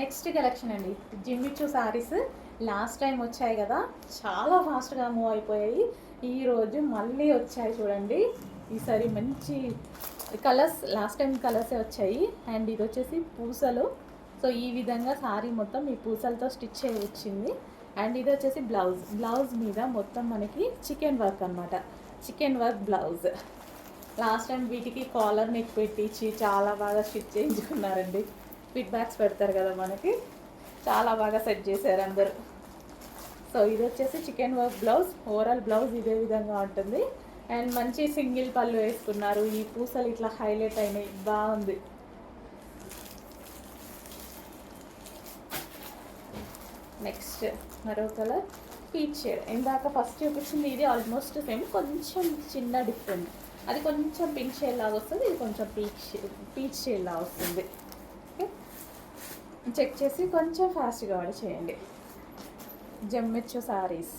Next collection అండి, Jimmy Choo saris. Last time వచ్చాయి కదా, చాలా ఫాస్ట్గా మూవ్ అయిపోయాయి. ఈరోజు మళ్ళీ వచ్చాయి చూడండి. ఈసారి మంచి కలర్స్, లాస్ట్ టైం కలర్సే వచ్చాయి. అండ్ ఇది వచ్చేసి పూసలు. సో ఈ విధంగా శారీ మొత్తం ఈ పూసలతో స్టిచ్ చేయి వచ్చింది. అండ్ ఇది వచ్చేసి బ్లౌజ్ మీద మొత్తం మనకి చికెన్ వర్క్ అనమాట. Chicken work blouse. Last time వీటికి కాలర్ నెక్ పెట్టించి చాలా బాగా స్టిచ్ చేయించుకున్నారండి. ఫిట్ బ్యాక్స్ పెడతారు కదా మనకి, చాలా బాగా సెట్ చేశారు అందరూ. సో ఇది వచ్చేసి chicken work blouse. Overall blouse ఇదే విధంగా ఉంటుంది. అండ్ మంచి సింగిల్ పళ్ళు వేసుకున్నారు. ఈ పూసలు ఇట్లా హైలైట్ అయినాయి, బాగుంది. నెక్స్ట్ మరో కలర్ పీచ్ షేడ్. ఇందాక ఫస్ట్ చూపించింది ఇది ఆల్మోస్ట్ సేమ్, కొంచెం చిన్న డిఫరెంట్. అది కొంచెం పింక్ షేడ్ లాగా వస్తుంది, ఇది కొంచెం పీచ్ షేడ్ లాగా వస్తుంది. ఓకే, చెక్ చేసి కొంచెం ఫాస్ట్గా ఆర్డర్ చేయండి. జిమ్మిచూ శారీస్.